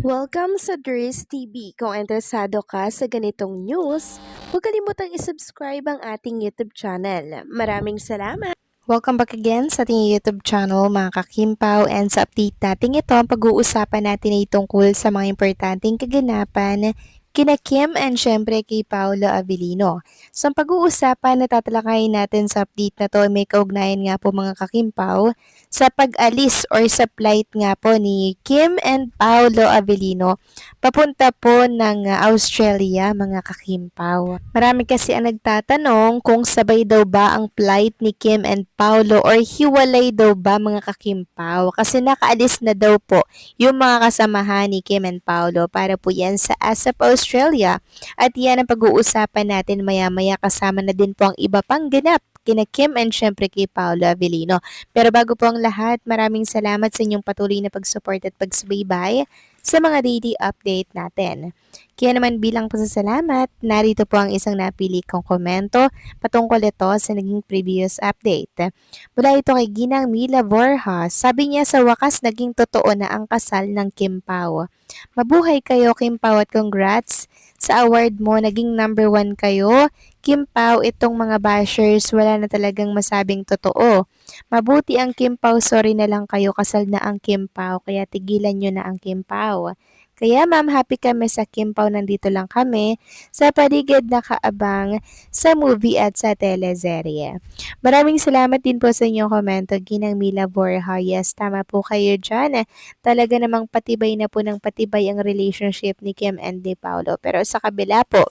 Welcome sa Dries TV. Kung interesado ka sa ganitong news, huwag kalimutang isubscribe ang ating YouTube channel. Maraming salamat! Welcome back again sa ating YouTube channel mga kakimpaw, and sa update natin ito, ang pag-uusapan natin ay tungkol sa mga importanteng kaganapan kina Kim and syempre kay Paolo Avellino. So ang pag-uusapan na tatalakayin natin sa update na to ay may kaugnayan nga po mga kakimpaw sa pag-alis or sa flight nga po ni Kim and Paolo Avellino papunta po ng Australia mga kakimpaw. Marami kasi ang nagtatanong kung sabay daw ba ang flight ni Kim and Paolo or hiwalay daw ba mga kakimpaw, kasi nakaalis na daw po yung mga kasamahan ni Kim and Paolo para po yan sa ASAP Australia, at yan ang pag-uusapan natin maya-maya, kasama na din po ang iba pang ganap kina Kim and syempre kay Paolo Avellino. Pero bago po ang lahat, maraming salamat sa inyong patuloy na pag-support at pagsubaybay sa mga daily update natin. Kaya naman bilang pasasalamat, narito po ang isang napili kong komento patungkol ito sa naging previous update. Mula ito kay Ginang Mila Borja, sabi niya sa wakas naging totoo na ang kasal ng Kim Pao. Mabuhay kayo Kim Pao at congrats sa award mo, naging number 1 kayo. Kim Pao, itong mga bashers wala na talagang masabing totoo. Mabuti ang Kim Pao, sorry na lang kayo, kasal na ang Kim Pao, kaya tigilan nyo na ang Kim Pao. Kaya ma'am, happy kami sa Kim Pao, nandito lang kami sa paligid na kaabang sa movie at sa teleserye. Maraming salamat din po sa inyong komento, Ginang Mila Borja. Yes, tama po kayo dyan. Talaga namang patibay na po ng patibay ang relationship ni Kim and ni Paolo. Pero sa kabila po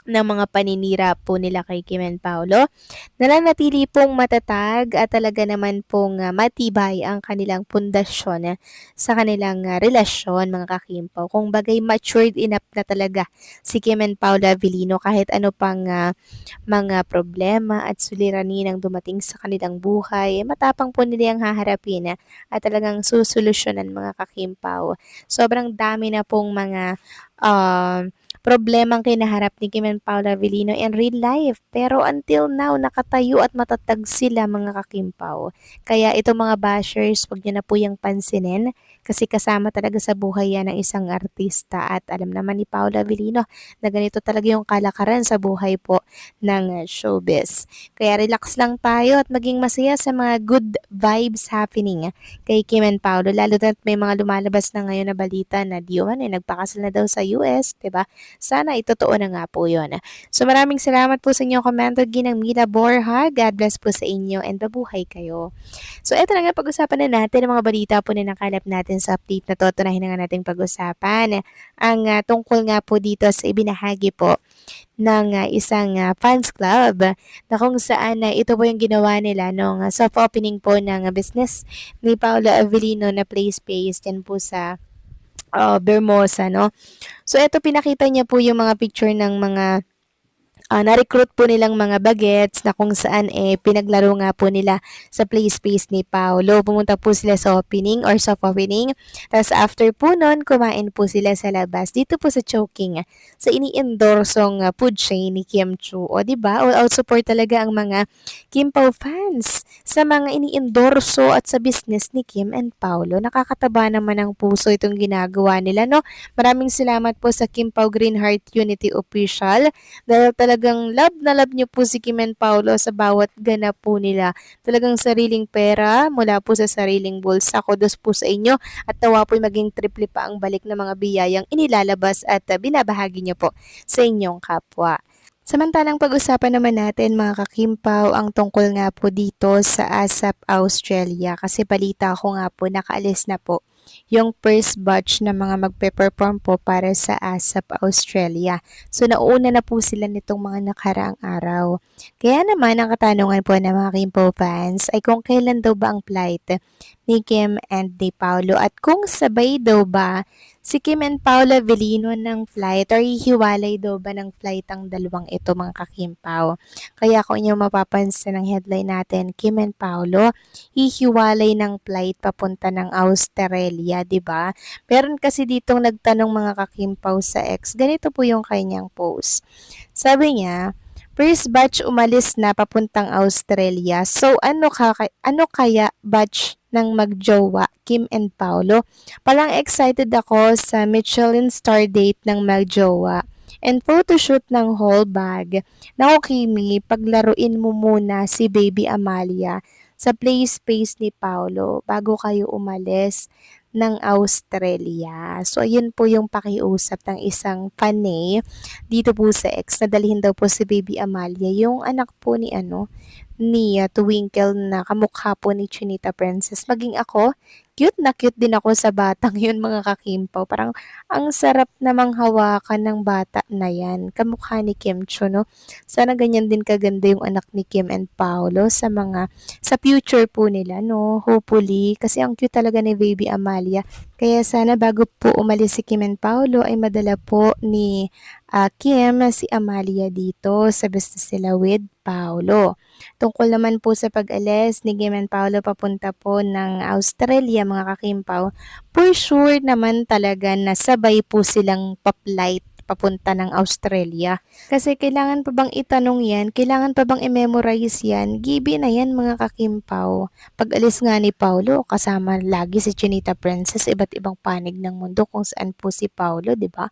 ng mga paninira po nila kay Kim and Paolo, nananatili pong matatag at talaga naman pong matibay ang kanilang pundasyon sa kanilang relasyon mga kakimpaw. Kung bagay matured enough na talaga si Kim and Paolo Avellino, kahit ano pang mga problema at suliranin ang dumating sa kanilang buhay, matapang po nila ang haharapin at talagang susolusyonan mga kakimpaw. Sobrang dami na pong mga problemang kinaharap ni Kim and Paolo Avellino in real life. Pero until now, nakatayo at matatag sila mga kakimpaw. Kaya itong mga bashers, wag nyo na po yung pansinin, kasi kasama talaga sa buhay yan ng isang artista, at alam naman ni Paolo Avellino na ganito talaga yung kalakaran sa buhay po ng showbiz. Kaya relax lang tayo at maging masaya sa mga good vibes happening kay Kim and Paolo, lalo na may mga lumalabas na ngayon na balita na Dion ay nagpakasal na daw sa US, 'di ba? Sana itotoo na nga po 'yon. So maraming salamat po sa inyong komento, Ginang Mila Borja. God bless po sa inyo and babuhay kayo. So eto na nga, pag-usapan na natin ang mga balita po na nakalap natin sa update na to. Tunahin na nga nating pag-usapan ang tungkol nga po dito sa ibinahagi po ng isang fans club na kung saan ito po yung ginawa nila nung soft opening po ng business ni Paolo Avellino na Play Space dyan po sa Bermosa, no? So, ito pinakita niya po yung mga picture ng mga na-recruit po nilang mga bagets na kung saan pinaglaro nga po nila sa play space ni Paolo. Pumunta po sila sa opening or soft opening. Tapos after po nun, kumain po sila sa labas. Dito po sa Chowking, sa ini-endorsong food chain ni Kim Chu. O diba? All out support talaga ang mga Kim Pao fans sa mga ini-endorso at sa business ni Kim and Paolo. Nakakataba naman ng puso itong ginagawa nila, no? Maraming salamat po sa Kim Pao Green Heart Unity Official, dahil talagang love na love niyo po si Kim and Paolo sa bawat ganap po nila. Talagang sariling pera mula po sa sariling bulsa. Kudos po sa inyo at tawa po maging triple pa ang balik ng mga biyayang inilalabas at binabahagi niyo po sa inyong kapwa. Samantalang pag-usapan naman natin mga kakimpaw ang tungkol nga po dito sa ASAP Australia, kasi balita ko nga po nakaalis na po yung first batch na mga magpe-perform po para sa ASAP Australia. So nauna na po sila nitong mga nakaraang araw. Kaya naman ang katanungan po ng mga Kimpo fans ay kung kailan daw ba ang flight ni Kim and ni Paolo, at kung sabay daw ba si Kim and Paolo Avellino ng flight or hihiwalay daw ba ng flight ang dalawang ito mga kakimpaw. Kaya kung inyo mapapansin ng headline natin, Kim and Paolo hihiwalay ng flight papunta ng Australia, 'di ba? Meron kasi ditong nagtanong mga kakimpaw sa X. Ganito po yung kanyang post. Sabi niya, First batch umalis na papuntang Australia. So ano kaya batch ng magjowa Kim and Paolo? Palang excited ako sa Michelin star date ng magjowa and photoshoot ng whole bag. Naku Kimi, paglaruin mo muna si Baby Amalia sa play space ni Paolo bago kayo umalis ng Australia. So, ayun po yung pakiusap ng isang panay dito po sa ex na dalhin daw po si Baby Amalia, yung anak po ni Twinkle na kamukha po ni Chinita Princess. Maging ako, cute din ako sa batang yun mga kakimpaw. Parang ang sarap namang hawakan ng bata na yan. Kamukha ni Kim Cho, no? Sana ganyan din kaganda yung anak ni Kim and Paolo sa future po nila, no? Hopefully, kasi ang cute talaga ni Baby Amalia. Kaya sana bago po umalis si Kim and Paolo ay madala po ni Kim si Amalia dito sa business nila with Paolo. Tungkol naman po sa pag-alis ni Kim and Paolo papunta po ng Australia mga kakimpaw, for sure naman talaga na sabay po silang pa-flight papunta ng Australia. Kasi kailangan pa bang itanong yan? Kailangan pa bang i-memorize yan? Gibi na yan mga kakimpaw. Pag-alis nga ni Paolo, kasama lagi si Chinita Princess, iba't ibang panig ng mundo kung saan po si Paolo, di ba?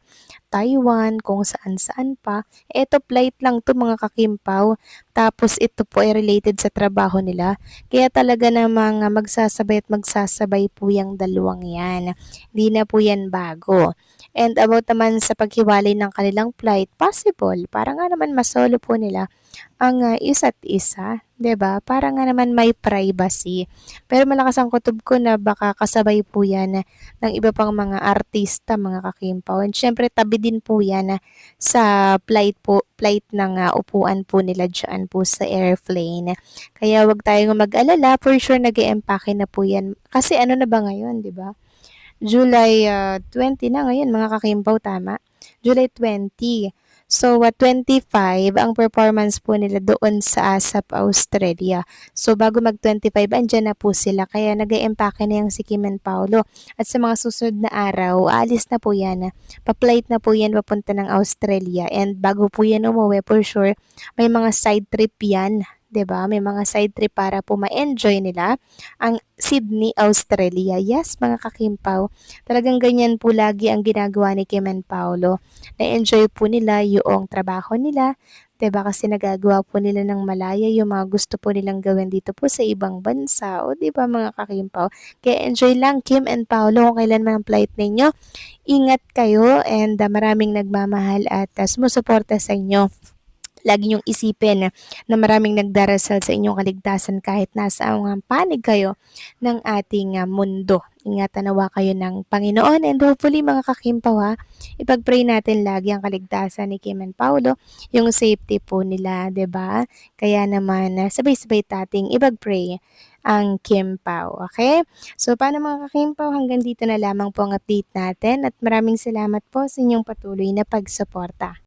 Taiwan, kung saan-saan pa. Eto, flight lang to mga kakimpaw. Tapos ito po ay related sa trabaho nila. Kaya talaga namang magsasabay at magsasabay po yung dalawang yan. Hindi na po yan bago. And about naman sa paghiwalay ng kanilang flight, possible. Para nga naman masolo po nila ang isa't isa, 'di ba? Para nga naman may privacy. Pero malakas ang kutob ko na baka kasabay po 'yan ng iba pang mga artista, mga kakimpaw. And syempre tabi din po 'yan sa flight ng upuan po nila diyan po sa airplane. Kaya wag tayong mag-alala, for sure nag-eempake na po 'yan. Kasi ano na ba ngayon, 'di ba? July 20 na ngayon mga kakimpaw, tama? July 20. So, 25 ang performance po nila doon sa ASAP Australia. So, bago mag-25, andyan na po sila. Kaya nag-e-empake na yung si Kim and Paolo. At sa mga susunod na araw, aalis na po yan. Pa-flight na po yan papunta ng Australia. And bago po yan umuwi, for sure, may mga side trip yan. 'Di ba? May mga side trip para po ma-enjoy nila ang Sydney, Australia. Yes, mga kakimpaw. Talagang ganyan po lagi ang ginagawa ni Kim and Paolo. Na-enjoy po nila yung trabaho nila. 'Di ba? Kasi nagagawa po nila ng malaya yung mga gusto po nilang gawin dito po sa ibang bansa. O 'di ba mga kakimpaw? Kaya enjoy lang Kim and Paolo kung kailan man ang flight ninyo. Ingat kayo and maraming nagmamahal at sumusuporta sa inyo. Lagi niyong isipin na maraming nagdarasal sa inyong kaligtasan kahit nasa ang panig kayo ng ating mundo. Ingatan nawa kayo ng Panginoon and hopefully mga kakimpaw ipag-pray natin lagi ang kaligtasan ni Kim and Paolo, yung safety po nila, 'di ba? Kaya naman sabay-sabay tating ipag-pray ang Kimpaw, okay? So paano mga kakimpaw, hanggang dito na lamang po ang update natin at maraming salamat po sa inyong patuloy na pagsuporta.